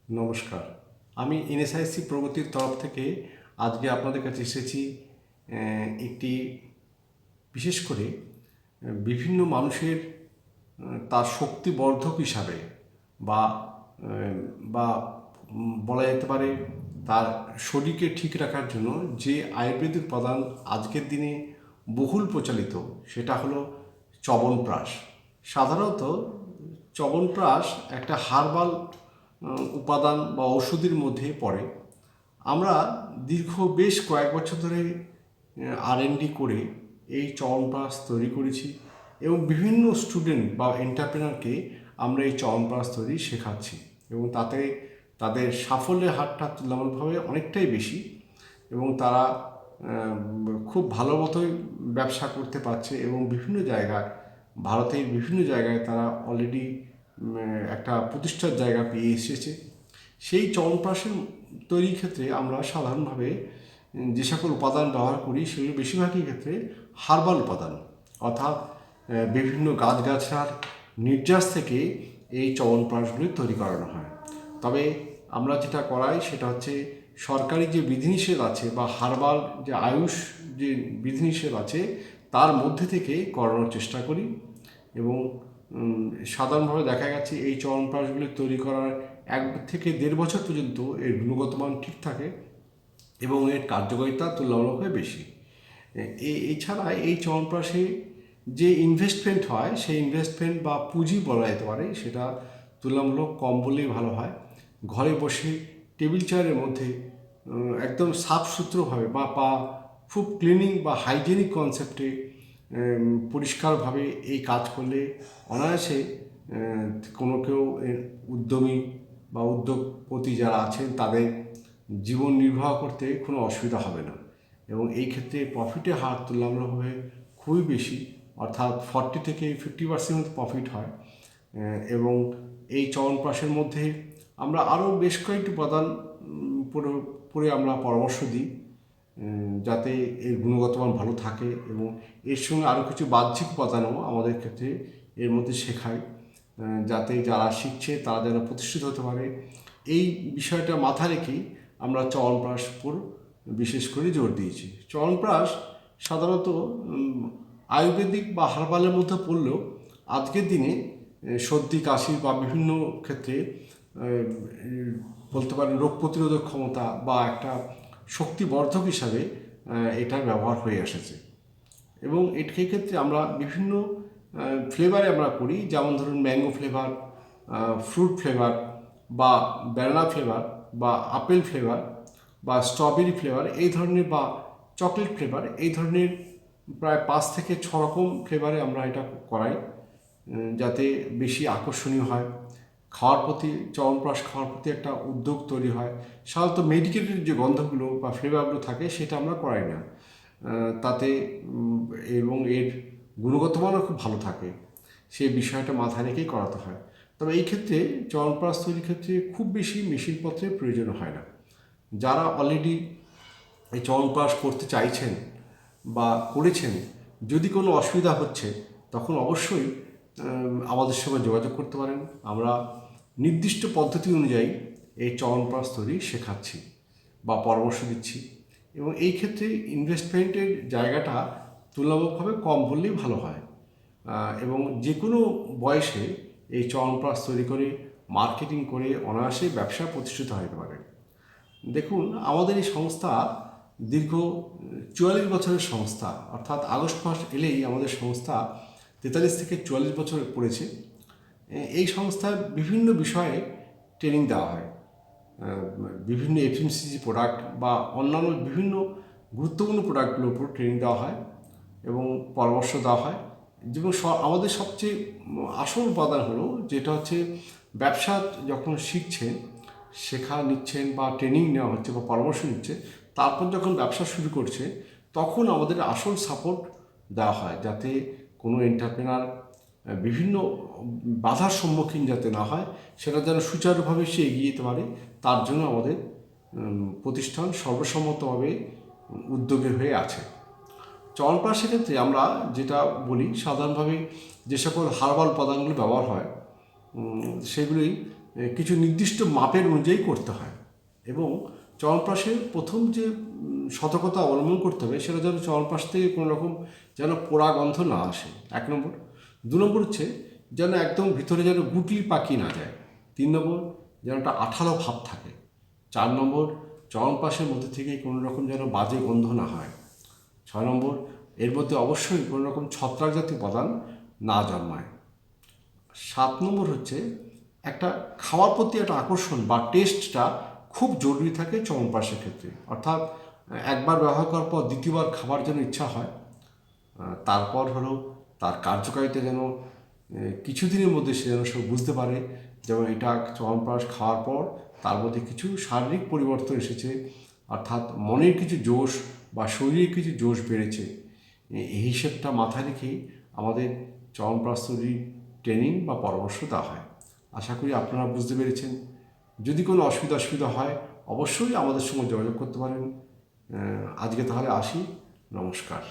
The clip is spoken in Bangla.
নমস্কার। আমি এনএসআইসি প্রগতির তরফ থেকে আজকে আপনাদের কাছে এসেছি। একটি বিশেষ করে বিভিন্ন মানুষের তার শক্তিবর্ধক হিসাবে বা বা বলা যেতে পারে তার শরীরকে ঠিক রাখার জন্য যে আয়ুর্বেদিক উপাদান আজকের দিনে বহুল প্রচলিত, সেটা হলো চ্যবনপ্রাশ। সাধারণত চ্যবনপ্রাশ একটা হার্বাল উপাদান বা ওষুধের মধ্যে পড়ে। আমরা দীর্ঘ বেশ কয়েক বছর ধরে R&D করে এই চ্যবনপ্রাশ তৈরি করেছি এবং বিভিন্ন স্টুডেন্ট বা এন্টারপ্রেনারকে আমরা এই চ্যবনপ্রাশ তৈরি শেখাচ্ছি এবং তাতে তাদের সাফল্যের হারটা তুলনামূলকভাবে অনেকটাই বেশি এবং তারা খুব ভালো মতোই ব্যবসা করতে পারছে এবং বিভিন্ন জায়গায়, ভারতের বিভিন্ন জায়গায় তারা অলরেডি একটা প্রতিষ্ঠার জায়গা পেয়ে এসেছে। সেই চ্যবনপ্রাশের তৈরির ক্ষেত্রে আমরা সাধারণভাবে যে সকল উপাদান ব্যবহার করি সেগুলো বেশিরভাগই ক্ষেত্রে হার্বাল উপাদান, অর্থাৎ বিভিন্ন গাছগাছড়ার নির্যাস থেকে এই চ্যবনপ্রাশগুলি তৈরি করানো হয়। তবে আমরা যেটা করাই সেটা হচ্ছে সরকারি যে বিধিনিষেধ আছে বা হার্বাল যে আয়ুষ যে বিধিনিষেধ আছে তার মধ্যে থেকে করানোর চেষ্টা করি এবং সাধারণভাবে দেখা গেছে এই চ্যবনপ্রাশগুলি তৈরি করার 1 থেকে 1.5 বছর পর্যন্ত এর গুণগত মান ঠিক থাকে এবং এর কার্যকারিতা তুলনামূলকভাবে বেশি। এছাড়া এই চ্যবনপ্রাশে যে ইনভেস্টমেন্ট হয় সেই ইনভেস্টমেন্ট বা পুঁজি বলা যেতে পারে সেটা তুলনামূলক কম বললেই ভালো হয়। ঘরে বসে টেবিল চেয়ারের মধ্যে একদম সাফসুতরোভাবে বা খুব ক্লিনিং বা হাইজেনিক কনসেপ্টে পরিষ্কারভাবে এই কাজ করলে অনায়াসে কোনো কেউ উদ্যমী বা উদ্যোগপতি যারা আছেন তাদের জীবন নির্বাহ করতে কোনো অসুবিধা হবে না এবং এই ক্ষেত্রে প্রফিটের হার তুলনামূলকভাবে খুবই বেশি, অর্থাৎ 40 থেকে 50% প্রফিট হয়। এবং এই চ্যবনপ্রাশের মধ্যে আমরা আরও বেশ কয়েকটি উপাদান পরে আমরা পরামর্শ দিই যাতে এর গুণগত মান ভালো থাকে এবং এর সঙ্গে আরও কিছু বাহ্যিক উপাদানও আমাদের ক্ষেত্রে এর মধ্যে শেখায় যাতে যারা শিখছে তারা যেন প্রতিষ্ঠিত হতে পারে। এই বিষয়টা মাথায় রেখেই আমরা চ্যবনপ্রাশ উপর বিশেষ করে জোর দিয়েছি। চ্যবনপ্রাশ সাধারণত আয়ুর্বেদিক বা হার্বালের মধ্যে পড়লেও আজকের দিনে সর্দি কাশি বা বিভিন্ন ক্ষেত্রে বলতে পারেন রোগ প্রতিরোধক ক্ষমতা বা একটা শক্তিবর্ধক হিসাবে এটার ব্যবহার হয়ে এসেছে এবং সেই ক্ষেত্রে আমরা বিভিন্ন ফ্লেভারে আমরা করি, যেমন ধরুন ম্যাঙ্গো ফ্লেভার, ফ্রুট ফ্লেভার বা ব্যানানা ফ্লেভার বা আপেল ফ্লেভার বা স্ট্রবেরি ফ্লেভার এই ধরনের বা চকলেট ফ্লেভার এই ধরনের প্রায় 5 থেকে 6 রকম ফ্লেভারে আমরা এটা করাই যাতে বেশি আকর্ষণীয় হয়। খাওয়ার প্রতি চ্যবনপ্রাশ খাওয়ার প্রতি একটা উদ্যোগ তৈরি হয়। সাধারণত মেডিকেটেড যে গন্ধগুলো বা ফ্লেভারগুলো থাকে সেটা আমরা করাই না তাতে এবং এর গুণগত মানও খুব ভালো থাকে, সেই বিষয়টা মাথায় রেখেই করাতে হয়। তবে এই ক্ষেত্রে চ্যবনপ্রাশ তৈরির ক্ষেত্রে খুব বেশি মেশিনপত্রের প্রয়োজন হয় না। যারা অলরেডি এই চ্যবনপ্রাশ করতে চাইছেন বা করেছেন, যদি কোনো অসুবিধা হচ্ছে তখন অবশ্যই আমাদের সঙ্গে যোগাযোগ করতে পারেন। আমরা নির্দিষ্ট পদ্ধতি অনুযায়ী এই চ্যবনপ্রাশ তৈরি শেখাচ্ছি বা পরামর্শ দিচ্ছি এবং এই ক্ষেত্রে ইনভেস্টমেন্টের জায়গাটা তুলনামূলকভাবে কম বললেই ভালো হয় এবং যে কোনো বয়সে এই চ্যবনপ্রাশ তৈরি করে মার্কেটিং করে অনায়াসে ব্যবসা প্রতিষ্ঠিত হতে পারে। দেখুন, আমাদের এই সংস্থা দীর্ঘ 44 বছরের সংস্থা, অর্থাৎ আগস্ট মাস এলেই আমাদের সংস্থা 43 থেকে 44 বছর পড়েছে। এই সংস্থার বিভিন্ন বিষয়ে ট্রেনিং দেওয়া হয়, বিভিন্ন এফএমসিজি প্রোডাক্ট বা অন্যান্য বিভিন্ন গুরুত্বপূর্ণ প্রোডাক্টগুলোর উপর ট্রেনিং দেওয়া হয় এবং পরামর্শ দেওয়া হয় এবং আমাদের সবচেয়ে আসল উপাদান হলো যেটা হচ্ছে ব্যবসা যখন শিখছেন, শেখা নিচ্ছেন বা ট্রেনিং নেওয়া হচ্ছে বা পরামর্শ নিচ্ছে, তারপর যখন ব্যবসা শুরু করছে তখন আমাদের আসল সাপোর্ট দেওয়া হয় যাতে কোনো এন্টারপ্রেনার বিভিন্ন বাধার সম্মুখীন যাতে না হয়, সেটা যেন সুচারুভাবে সে এগিয়ে যেতে পারে, তার জন্য আমাদের প্রতিষ্ঠান সর্বসম্মতভাবে উদ্যোগী হয়ে আছে। চ্যবনপ্রাশের ক্ষেত্রে আমরা যেটা বলি সাধারণভাবে যে সকল হার্বাল উপাদানগুলো ব্যবহার হয় সেগুলি কিছু নির্দিষ্ট মাপের অনুযায়ী করতে হয় এবং চবনপ্রাশের প্রথম যে সতর্কতা অবলম্বন করতে হবে সেটা যেন চবনপ্রাশ থেকে কোনো রকম যেন পোড়া গন্ধ না আসে, 1 নম্বর। 2 নম্বর হচ্ছে যেন একদম ভিতরে যেন গুটি পাকি না যায়। 3 নম্বর যেন একটা আঠালো ভাব থাকে। 4 নম্বর চবনপ্রাশের মধ্যে থেকে কোনো রকম যেন বাজে গন্ধ না হয়। 6 নম্বর এর মধ্যে অবশ্যই কোনো রকম ছত্রাক জাতীয় উপাদান না জন্মায়। 7 নম্বর হচ্ছে একটা খাওয়ার প্রতি একটা আকর্ষণ বা টেস্টটা খুব জরুরি থাকে চবনপ্রাশের ক্ষেত্রে, অর্থাৎ একবার ব্যবহার করার পর দ্বিতীয়বার খাবার যেন ইচ্ছা হয়। তারপর হলো তার কার্যকারিতা যেন কিছুদিনের মধ্যে সে যেন সব বুঝতে পারে, যেমন এটা চবনপ্রাশ খাওয়ার পর তার মধ্যে কিছু শারীরিক পরিবর্তন এসেছে, অর্থাৎ মনের কিছু জোশ বা শরীরের কিছু জোশ বেড়েছে। এই হিসেবটা মাথায় রেখেই আমাদের চবনপ্রাশ তৈরির ট্রেনিং বা পরামর্শ দেওয়া হয়। আশা করি আপনারা বুঝতে পেরেছেন। যদি কোনো অসুবিধা হয় অবশ্যই আমাদের সঙ্গে যোগাযোগ করতে পারেন। আজকে তাহলে আসি, নমস্কার।